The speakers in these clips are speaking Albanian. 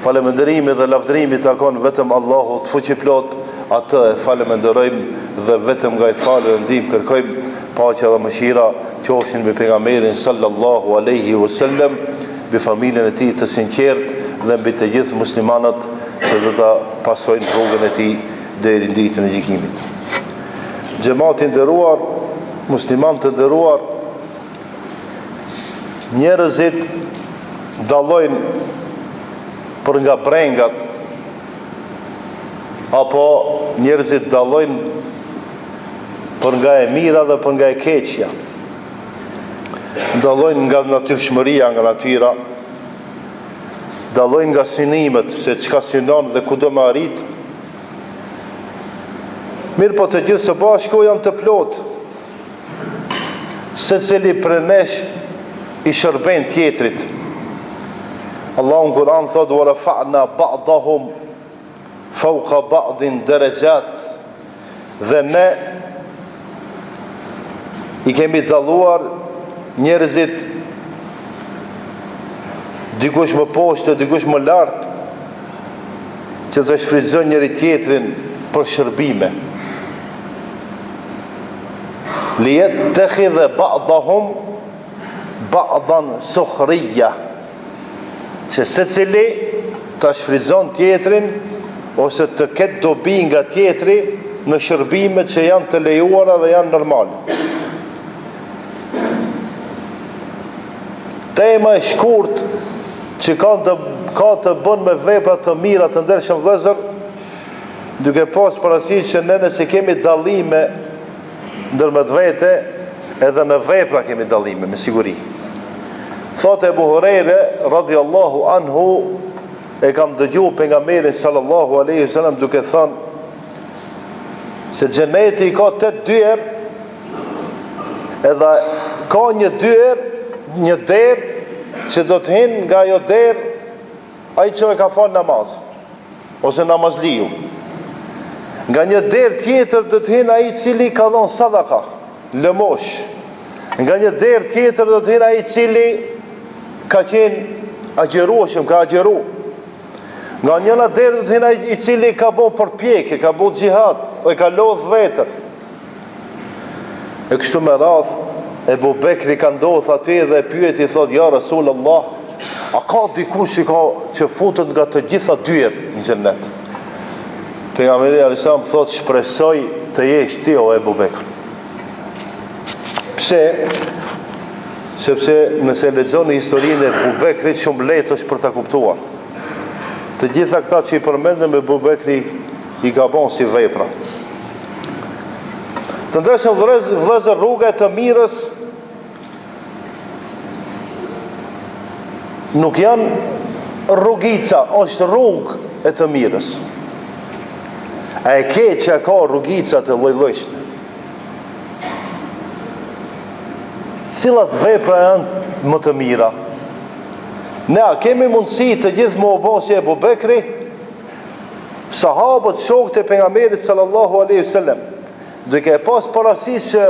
Falëndërimi dhe lavdërimi takon vetëm Allahut fuqiplot, atë e falënderojmë dhe vetëm nga i falë dhe ndihmë kërkojmë. Paqja dhe mëshira qofshin mbi pejgamberin sallallahu alaihi wasallam, mbi familjen e tij të sinqertë dhe mbi të gjithë muslimanët që do ta pasojnë rrugën e tij deri në ditën e gjykimit. Xhamati i nderuar, muslimanë të nderuar, njerëzit dallojnë për nga brengat, apo njerëzit dallojnë për nga e mira dhe për nga e keqja. Dallojnë nga natyrshmëria, nga natyra, dallojnë nga synimet, se çka synon dhe ku do më arrit. Mirë po të gjithë së bashku janë të plotë. Secili prej nesh i shërben tjetrit. Allahu në Kur'an thotë: "Wa rafa'na ba'dahum fawqa ba'din darajat", dhe ne i kemi dalluar njerëzit dikush më poshtë, dikush më lart, që të shfrytëzojnë njëri tjetrin për shërbime. Liyattakhidha ba'dahum ba'dan sukhriya, që secili ta shfrytëzon tjetrin ose të ketë dobi nga tjetri në shërbimet që janë të lejuara dhe janë normale. Tema e shkurt që ka të bën me vepra të mira të ndershëm vëllezër, duke pas parasysh që ne nëse kemi dallime ndërmjet vete, edhe në vepra kemi dallime me siguri. Thotë Ebu Hurajre radhiyallahu anhu, e kam dëgjuar pejgamberin sallallahu alaihi wasallam duke thënë se xheneti ka 8 dyer, edhe ka një derë që do të hinë nga ajo derë ai që e ka falë namaz ose namazliu. Nga një derë tjetër do të hinë ai i cili ka dhënë sadaka, lëmosh. Nga një derë tjetër do të hinë ai i cili ka qenë agjerueshëm, ka agjeru. Nga njëna derë do të hinë ai i cili ka bo përpjekje, ka bo xhihad, e ka lodh vetën. E kështu me radhë, Ebu Bekri ka ndodhur aty dhe pyeti, thotë: "Ja Rasulullah, a ka dikush që futet nga të gjitha dyert në xhennet?" Pejgamberi alayhis salam thotë: "Shpresoj të jesh ti o Ebu Bekr." Pse? Sepse nëse lexoni historinë e Ebu Bekrit, shumë lehtë është për ta kuptuar. Të gjitha këta që i përmendëm, Ebu Bekri i ka bën si vepra. Të ndershëm vëllezër, rruga e të mirës nuk janë rrugica, është rrugë e të mirës. A e keqja ka rrugica të lloj-llojshme. Cilat vepra janë më të mira? Ne a kemi mundësi të gjithë më u bë si Ebu Bekri? Sahabët, shokët e pejgamberit sallallahu alaihi wasallam, duke e pas parasysh që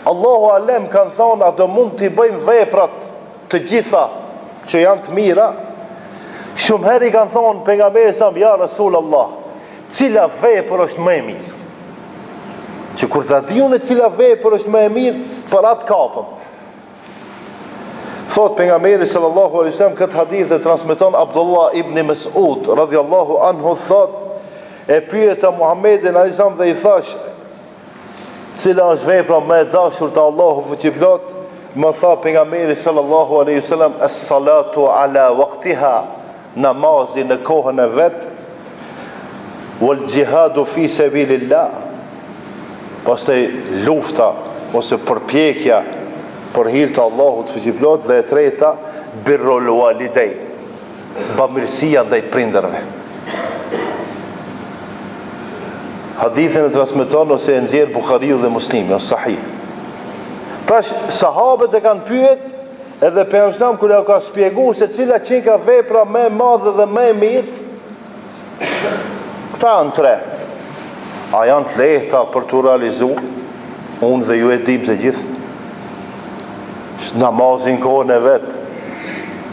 Allahu alem kanë thonë, a do mund t'i bëjmë veprat të gjitha që janë të mira? Shumë herë i kanë thonë pejgamberit sa: "Ja Rasulullah, cila vepër është më e mirë?" Që kur ta diun e cila vepër është më e mirë, për atë kapëm. Thot pejgamberi sallallahu alaihi wasallam, këtë hadith e transmeton Abdullah ibn Mas'ud radhiyallahu anhu, thot: "E pyeta Muhammedin alayhis salam dhe i thash: cila është vepra më e dashur te Allahu fuqiplot?" Më tha pejgamberi sallallahu alaihi wasallam: "As-salatu ala waqtiha", namazi në kohën e vet, "wal jihadu fi sabilillah", pastaj lufta ose përpjekja për hir të Allahut fuqiplot, dhe e treta birrul walidain, bamirësia ndaj prindërve. Hadithin e transmeton ose e nxjerr Buhariu dhe Muslimi, ose sahih. Tash sahabët e kanë pyet, edhe pejgamberi kur ja ka shpjeguar se cila që ka vepra më e madhe dhe më e mirë, këta janë 3. A janë të lehta për të realizuar? Unë dhe ju e dim të gjithë. Namazin kohën e vetë,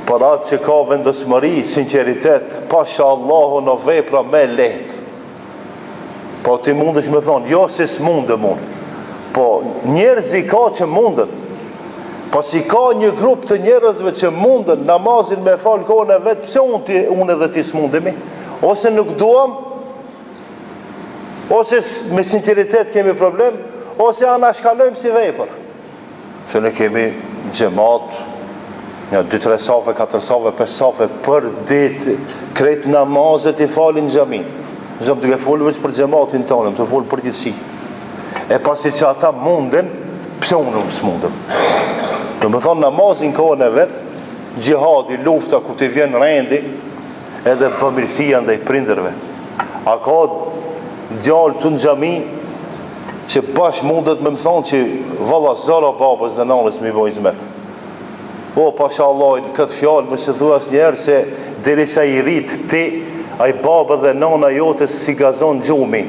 për atë që ka vendosmëri, sinceritet, pasha Allahu në vepra me lehtë. Po ti mundesh me thonë, jo se s'mundem unë. Po njerëzi ka që munden. Po si ka një grup të njerëzve që munden namazin me falë kohën e vetë, pse unë edhe ti s'mundemi? Ose nuk duam, ose me sinceritet kemi problem, ose anashkalojmë si vepër. Se ne kemi xhamat, 2-3 safe, 4 safe, 5 safe për ditë, krejt namazet i falin xhamin. Zëm duke folë veç për xhamatin tonë, të folë për gjithësi. E pasi që ata munden, pse unë nuk s'mundem? Do me thonë namazin kohën e vetë, gjihadi, lufta ku t'i vjen rendi, edhe bëmirësia ndaj prindërve. A ka djalë të në xhami që bash mundet me më thonë që valla zara babës dhe nanës mi bojnë zmet. O, pasha Allah, në këtë fjallë më se thuas njerë se derisa i rritë ti, a i babë dhe nana jote si gazon gjumi.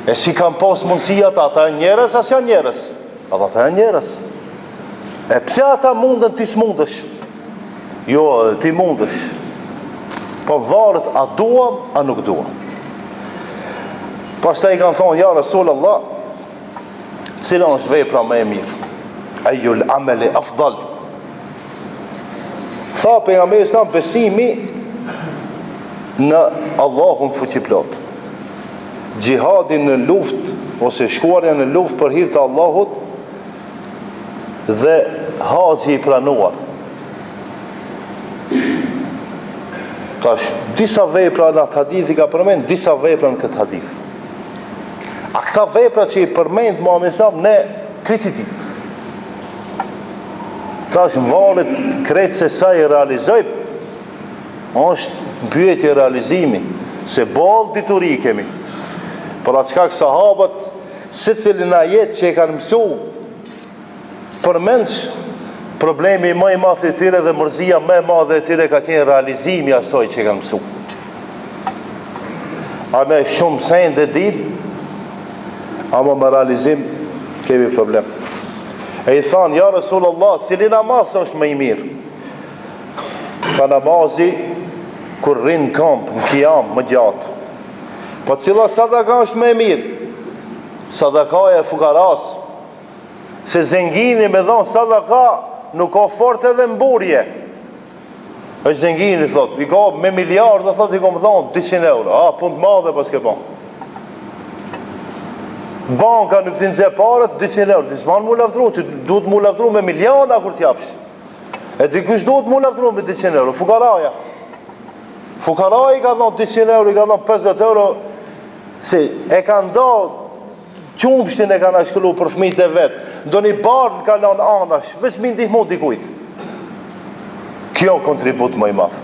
E si kam pas mundësia ata e njerës, as janë njerës. Ata e njerës. E pse ata mundën ti s'mundësh? Jo, ti mundësh. Po varet a duam, a nuk duam. Pastaj i kanë thonë, ja Rasul Allah, cila është vepra më e mirë? Ejul ameli afdal. Tha pejgamberi sa besimi në Allahun fuqiplot. Gjihadin në luft, ose shkuarja në luft për hir të Allahut, dhe haxhi i pranuar. Tash, disa vepra në atë hadith i ka përmend, disa vepra në këtë hadith. A këta vepra që i përmend Muhamedi sa ne kritikojmë. Tash në valet kretë se sa i realizojmë, është pyetje realizimi, se ballë dituri kemi. Për atë shkak sahabët, secilin ajet që e kanë mësu, përmendsh problemi më i madh i tyre dhe mërzia më e madhe e tyre ka qenë realizimi i asaj që e kanë mësu. A ne shumë sende dim, ama me realizim kemi problem. E i thanë, ja Rasulullah, cili namaz është më i mirë? Tha namazi kur rrinë kamp, në kijam, më gjatë. Po cila sadaka është më e mirë? Sadaka e fukaras. Se zengini me dhonë sadaka nuk ka fort edhe mburje. është zengini, thot, i ka me miliardë, thot, i ka më dhonë 200 euro. A, punë të madhe pas ke banë. Banka nuk të nëzhe parët 200 euro, ti s'manë mu laftru, ti duhet mu laftru me miliona kur t'japsh. E ti kush duhet mu laftru me 200 euro, fukaraja. Fukaraja i ka dhonë 200 euro, i ka dhonë 50 euro, se e ka ndo, qumpshtin e ka në shkëllu për fëmijët e vetë, do një barë në ka lanë anash, veç mi ndihmu dikujt. Kjo kontribut më i madh.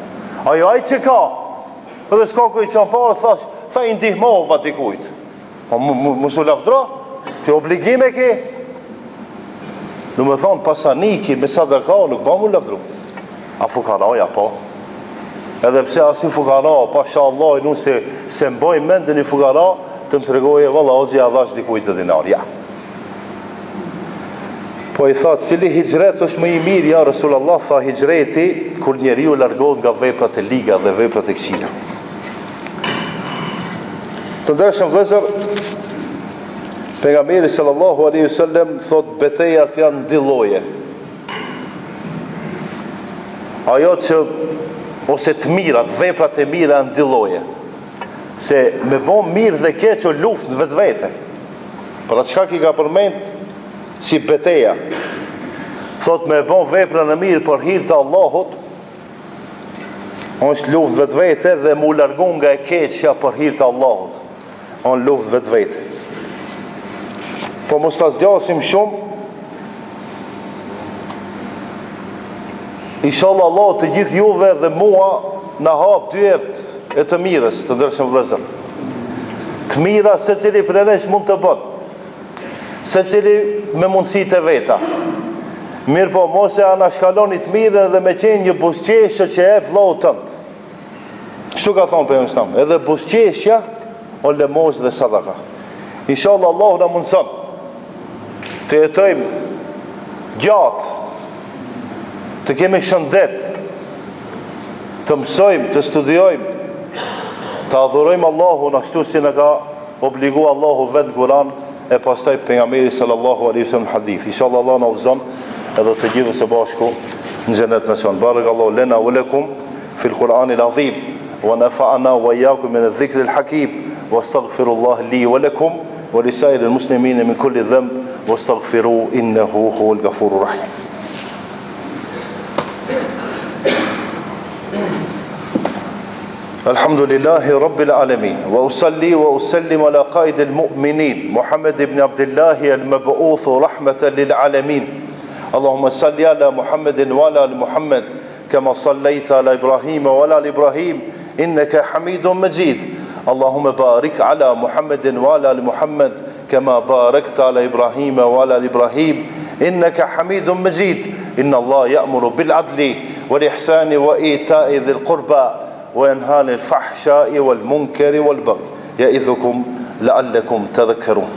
Ajo aj që ka, edhe s'ka kuj që në parë, thash, tha i ndihmova dikujt. Musu laftro, të obligime ke. Në me thonë, pasaniki me sadaka nuk ba mu laftru. A fukaraja po. Edhe pse asi fukara, pasha Allah, nuk se mboj mendin i fukara, të më të regoje, valla, ozi adhash dikujt dhe dinar, ja. Po i tha, cili hijret është më i mirë, ja Rasulallah, tha hijreti, kur njeri u largohet nga veprat e liga dhe veprat e këqija. Të ndërshëm vëzër, pejgamberi sallallahu alaihi wasallam thot betejat janë dy lloje. Ajo që ose të mirat, veprat e mira janë dy lloje. Se me bën mirë dhe keq o luftë në vetvete. Për atë çka i ka përmend si beteja. Thot me bën veprën e mirë për hir të Allahut, është luftë vetvete dhe mu largon nga e keqja për hir të Allahut. On luftë vetvete. Po mos ta zgjasim shumë. Inshallah Allah të gjithë juve dhe mua na hap dyert e të mirës, të ndërshëm vëllezër. Të mira secili prej nesh mund të bën. Secili me mundësitë e veta. Mirë po mos e anashkaloni të mirën dhe me qenë një buzëqeshje që e vllau tënd. Kështu ka thonë pejgamberi, edhe buzëqeshja o lemos dhe sadaka. Inshallah Allah na mundson të jetojmë gjatë, të kemi shëndet, të mësojmë, të studiojmë, të adhurojmë Allahun ashtu si në ka obligu Allahu vetë në Kur'an e pastaj pejgamberi sallallahu alaihi wasallam në hadith. Inshallah Allah na udhëzon edhe të gjithë së bashku në xhenet me son. Barakallahu lana wa lakum fi al-Qur'an al-azim wa nafa'ana wa iyyakum min adh-dhikr al-hakim wastaghfirullah li wa lakum wa li sa'ir al-muslimin min kulli dhanb wastaghfiruhu innahu huwal ghafurur rahim. الحمد لله رب العالمين وأصلي وأسلم على قائد المؤمنين محمد بن عبد الله المبعوث رحمة للعالمين اللهم صل على محمد وعلى آل محمد كما صليت على إبراهيم وعلى آل إبراهيم إنك حميد مجيد اللهم بارك على محمد وعلى آل محمد كما باركت على إبراهيم وعلى آل إبراهيم إنك حميد مجيد إن الله يأمر بالعدل والإحسان وإيتاء ذي القربى وينهى عن الفحشاء والمنكر والبغي يعظكم لعلكم تذكرون